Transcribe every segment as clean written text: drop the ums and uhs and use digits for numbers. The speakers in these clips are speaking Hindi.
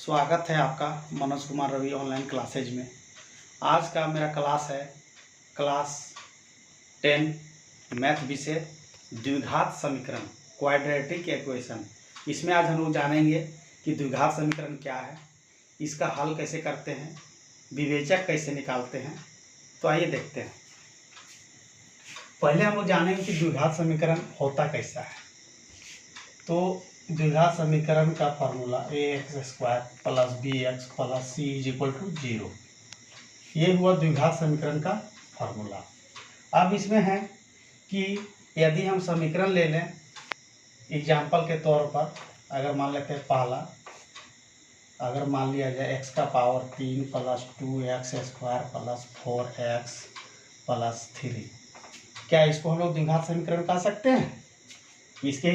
स्वागत है आपका मनोज कुमार रवि ऑनलाइन क्लासेज में। आज का मेरा क्लास है क्लास 10 मैथ विषय द्विघात समीकरण क्वाड्रेटिक इक्वेशन। इसमें आज हम लोग जानेंगे कि द्विघात समीकरण क्या है, इसका हल कैसे करते हैं, विवेचक कैसे निकालते हैं। तो आइए देखते हैं। पहले हम लोग जानेंगे कि द्विघात समीकरण होता कैसा है। तो द्विघात समीकरण का formula ax² plus bx plus c is equal to 0। ये हुआ द्विघात समीकरण का फॉर्मूला। अब इसमें है कि यदि हम समीकरण ले लें एग्जाम्पल के तौर पर, अगर मान लेते हैं पहला, अगर मान लिया जाए x का power 3 plus 2x² plus 4x plus 3, क्या इसको हम लोग द्विघात समीकरण कह सकते हैं? इसके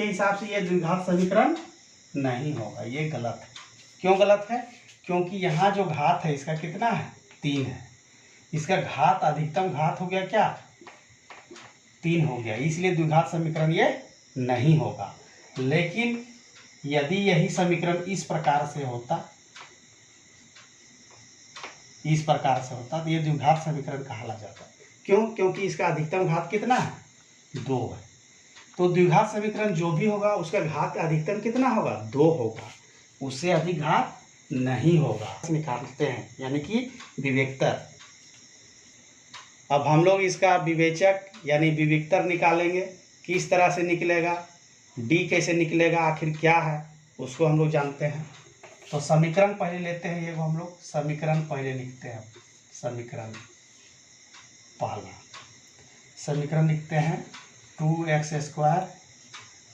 हिसाब से यह द्विघात समीकरण नहीं होगा, ये गलत है। क्यों गलत है? क्योंकि यहाँ जो घात है इसका कितना है? 3 है। इसका घात अधिकतम घात हो गया क्या? 3 हो गया, इसलिए द्विघात समीकरण ये नहीं होगा। लेकिन यदि यही समीकरण इस प्रकार से होता तो ये द्विघात समीकरण कहा जाता। क्यों? क्योंकि इसका अधिकतम घात कितना है? 2 है। तो द्विघात समीकरण जो भी होगा उसका घात अधिकतम कितना होगा? 2 होगा, उससे अधिक घात नहीं होगा। निकालते हैं यानी कि विवेक्तर। अब हम लोग इसका विवेचक यानी विवेक्तर निकालेंगे। किस तरह से निकलेगा, डी कैसे निकलेगा, आखिर क्या है उसको हम लोग जानते हैं। तो समीकरण पहले लेते हैं, ये हम लोग समीकरण पहले लिखते हैं। समीकरण पहला समीकरण लिखते हैं 2x²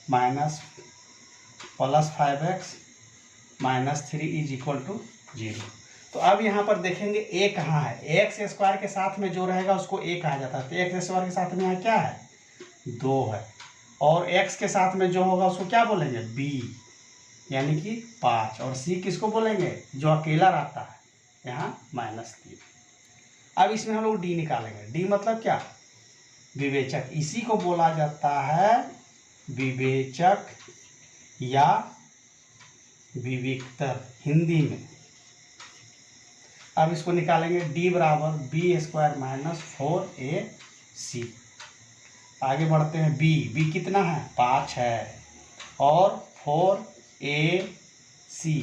minus plus 5x minus 3 is equal to 0। तो अब यहाँ पर देखेंगे a कहाँ है? x² के साथ में जो रहेगा उसको a कहा जाता है। तो x² के साथ में यहाँ क्या है? 2 है। और x के साथ में जो होगा उसको क्या बोलेंगे? b यानी कि 5। और c किसको बोलेंगे? जो अकेला रहता है, यहाँ -3। अब इसमें हम लोग d निकालेंगे। d मतलब क्या? विवेचक। इसी को बोला जाता है विवेचक या विविक्तर हिंदी में। अब इसको निकालेंगे, d बराबर b² माइनस 4ac। आगे बढ़ते हैं, b कितना है? 5 है और 4ac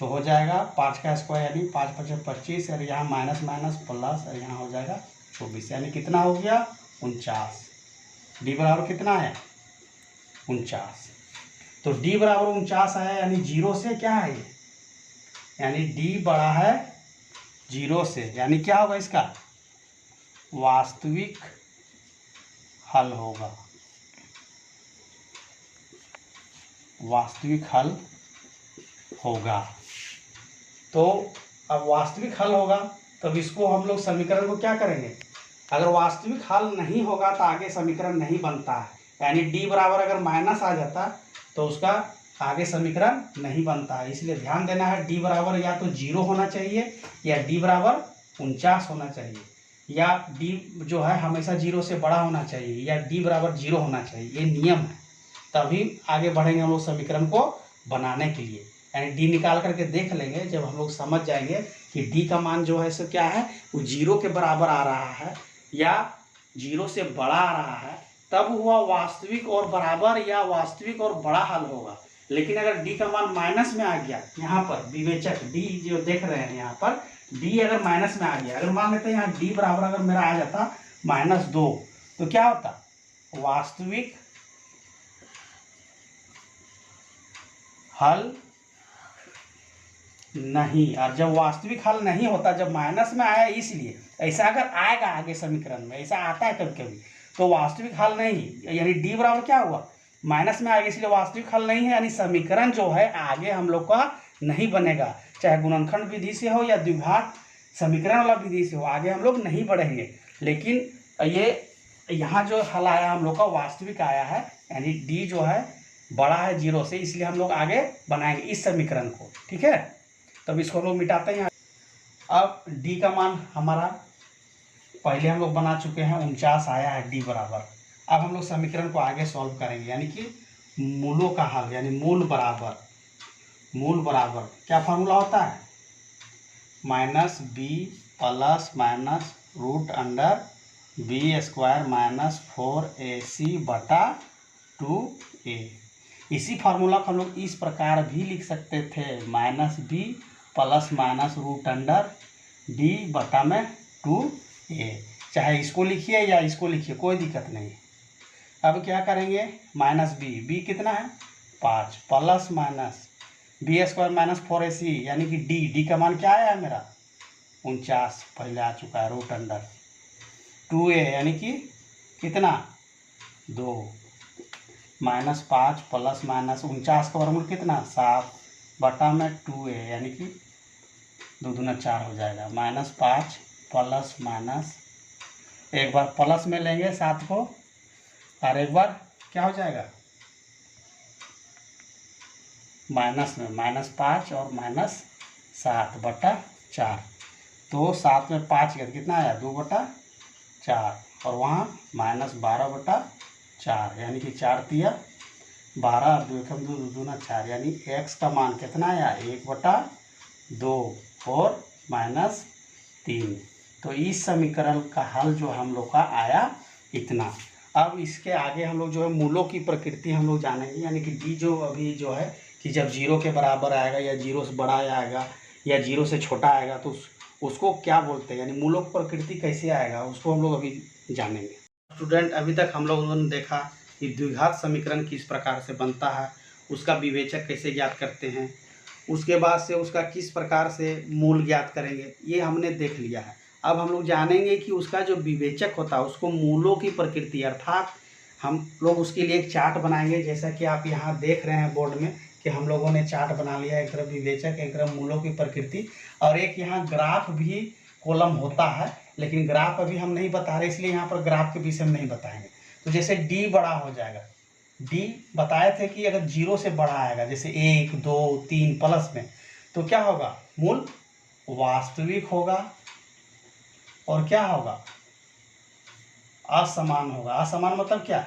तो हो जाएगा 5 का स्क्वायर यानी 5 × 5 = 25, और यहाँ माइनस माइनस प्लस, और यहाँ हो जाएगा 24, यानी कितना हो गया? 49। डी बराबर कितना है? 49। तो डी बराबर 49 है, यानी 0 से क्या है ये? यानी डी बड़ा है 0 से, यानी क्या होगा इसका? वास्तविक हल होगा। वास्तविक हल होगा। तो अब वास्तविक हल होगा, तब इसको हम लोग समीकरण को क्या करेंगे? अगर वास्तविक हल नहीं होगा तो आगे समीकरण नहीं बनता है। यानी डी बराबर अगर माइनस आ जाता तो उसका आगे समीकरण नहीं बनता है। इसलिए ध्यान देना है, डी बराबर या तो 0 होना चाहिए, या डी बराबर 49 होना चाहिए, या डी जो है हमेशा 0 से बड़ा होना चाहिए, या डी बराबर 0 होना चाहिए। ये नियम है, तभी आगे बढ़ेंगे हम लोग समीकरण को बनाने के लिए। यानी डी निकाल करके देख लेंगे, जब हम लोग समझ जाएंगे कि डी का मान जो है सो क्या है, वो 0 के बराबर आ रहा है या 0 से बड़ा आ रहा है, तब हुआ वास्तविक और बराबर या वास्तविक और बड़ा हल होगा। लेकिन अगर डी का मान माइनस में आ गया, यहाँ पर विवेचक डी जो देख रहे हैं यहाँ पर, डी अगर माइनस में आ गया, अगर मान लेते हैं यहाँ डी बराबर अगर मेरा आ जाता -2, तो क्या होता? वास्तविक हल नहीं। और जब वास्तविक हल नहीं होता, जब माइनस में आया, इसलिए ऐसा अगर आएगा आगे समीकरण में, ऐसा आता है कभी कभी, तो वास्तविक हल नहीं, यानी डी बराबर क्या हुआ? माइनस में आएगा, इसलिए वास्तविक हल नहीं है। यानी समीकरण जो है आगे हम लोग का नहीं बनेगा, चाहे गुणनखंड विधि से हो या द्विघात समीकरण वाला विधि से हो, आगे हम लोग नहीं बढ़ेंगे। लेकिन ये यहाँ जो हल आया हम लोग का वास्तविक आया है, यानी डी जो है बड़ा है 0 से, इसलिए हम लोग आगे बनाएंगे इस समीकरण को। ठीक है, तब इसको हम लोग मिटाते हैं। अब d का मान हमारा पहले हम लोग बना चुके हैं, 49 आया है d बराबर। अब हम लोग समीकरण को आगे सॉल्व करेंगे, यानी कि मूलों का हल, यानी मूल बराबर मूल बराबर क्या फार्मूला होता है, minus B plus minus root under B square minus 4ac बटा 2a। इसी फार्मूला को हम लोग इस प्रकार भी लिख सकते थे, minus B plus minus root under D बटा में 2a। चाहे इसको लिखिए या इसको लिखिए, कोई दिक्कत नहीं। अब क्या करेंगे, माइनस बी कितना है 5 plus minus B square minus 4ac यानी कि डी का मान क्या आया है मेरा 49 पहले आ चुका है, रूट अंडर 2a यानी कि कितना 2 माइनस 5 प्लस माइनस 49 का वर्गमूल कितना 7 बटा में 2a यानी कि 2 दूना 4 हो जाएगा, माइनस 5 प्लस माइनस, एक बार प्लस में लेंगे 7 को और एक बार क्या हो जाएगा माइनस में, माइनस 5 और माइनस 7 बटा 4। तो 7 में 5 गया कितना आया 2 बटा 4 और वहाँ माइनस 12 बटा 4 यानी कि 4 तिया 12 2 एकम 2 दूना 4 यानी x का मान कितना आया 1 बटा 2 और माइनस 3। तो इस समीकरण का हल जो हम लोग का आया इतना। अब इसके आगे हम लोग जो है मूलों की प्रकृति हम लोग जानेंगे, यानी कि डी जो अभी जो है कि जब 0 के बराबर आएगा या 0 से बड़ा आएगा या 0 से छोटा आएगा तो उसको क्या बोलते हैं, यानी मूलों की प्रकृति कैसे आएगा उसको हम लोग अभी जानेंगे। स्टूडेंट, अभी तक हम लोगों ने देखा कि द्विघात समीकरण किस प्रकार से बनता है, उसका विवेचक कैसे ज्ञात करते हैं, उसके बाद से उसका किस प्रकार से मूल ज्ञात करेंगे, ये हमने देख लिया है। अब हम लोग जानेंगे कि उसका जो विवेचक होता है उसको मूलों की प्रकृति, अर्थात हम लोग उसके लिए एक चार्ट बनाएंगे, जैसा कि आप यहाँ देख रहे हैं बोर्ड में कि हम लोगों ने चार्ट बना लिया, एक तरफ विवेचक एक तरफ मूलों की प्रकृति और एक यहाँ ग्राफ भी कॉलम होता है, लेकिन ग्राफ अभी हम नहीं बता रहे इसलिए यहाँ पर ग्राफ के विषय में नहीं बताएंगे। तो जैसे डी बड़ा हो जाएगा, डी बताए थे कि अगर 0 से बड़ा आएगा जैसे 1 2 3 प्लस में तो क्या होगा मूल वास्तविक होगा और क्या होगा असमान होगा। असमान मतलब क्या,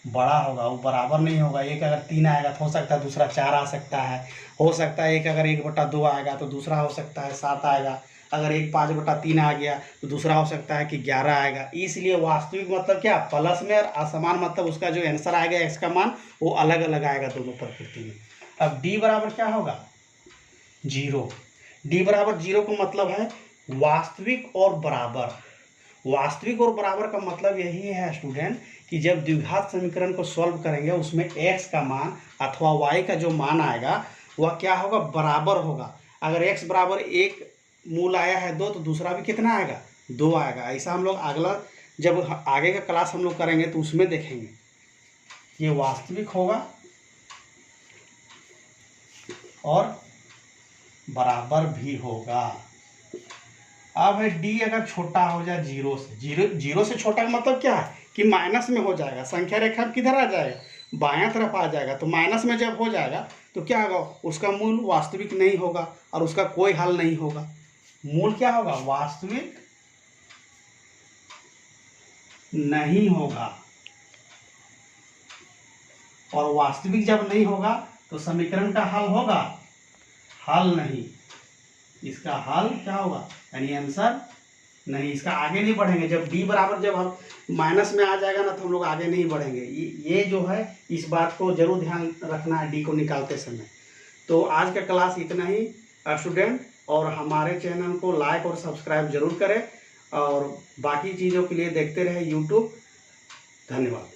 बड़ा होगा, वो बराबर नहीं होगा। एक अगर 3 आएगा तो हो सकता है दूसरा 4 आ सकता है, हो सकता है एक अगर 1 बटा 2 आएगा तो दूसरा हो सकता है 7 आएगा, अगर 1 5 बटा 3 आ गया तो दूसरा हो सकता है कि 11 आएगा। इसलिए वास्तविक मतलब क्या, प्लस में, और असमान मतलब उसका जो आंसर आएगा एक्स का मान वो अलग अलग आएगा दोनों प्रकृति में। अब डी बराबर क्या होगा 0। डी बराबर 0 का मतलब है वास्तविक और बराबर। वास्तविक और बराबर का मतलब यही है स्टूडेंट कि जब द्विघात समीकरण को सॉल्व करेंगे उसमें x का मान अथवा y का जो मान आएगा वह क्या होगा बराबर होगा। अगर x बराबर 1 मूल आया है 2 तो दूसरा भी कितना आएगा 2 आएगा। ऐसा हम लोग अगला जब आगे का क्लास हम लोग करेंगे तो उसमें देखेंगे ये वास्तविक होगा और बराबर भी होगा। अब है डी अगर छोटा हो जाए 0 से, 0 से छोटा का मतलब क्या है कि माइनस में हो जाएगा, संख्या रेखा किधर आ जाएगा बायां तरफ आ जाएगा। तो माइनस में जब हो जाएगा तो क्या होगा उसका मूल वास्तविक नहीं होगा और उसका कोई हल नहीं होगा। मूल क्या होगा वास्तविक नहीं होगा और वास्तविक जब नहीं होगा तो समीकरण का हल होगा, हल नहीं, इसका हल क्या होगा यानी आंसर नहीं, इसका आगे नहीं बढ़ेंगे। जब डी बराबर जब हम माइनस में आ जाएगा ना तो हम लोग आगे नहीं बढ़ेंगे। ये जो है इस बात को जरूर ध्यान रखना है डी को निकालते समय। तो आज का क्लास इतना ही स्टूडेंट, और हमारे चैनल को लाइक और सब्सक्राइब जरूर करें और बाकी चीज़ों के लिए देखते रहे यूट्यूब। धन्यवाद।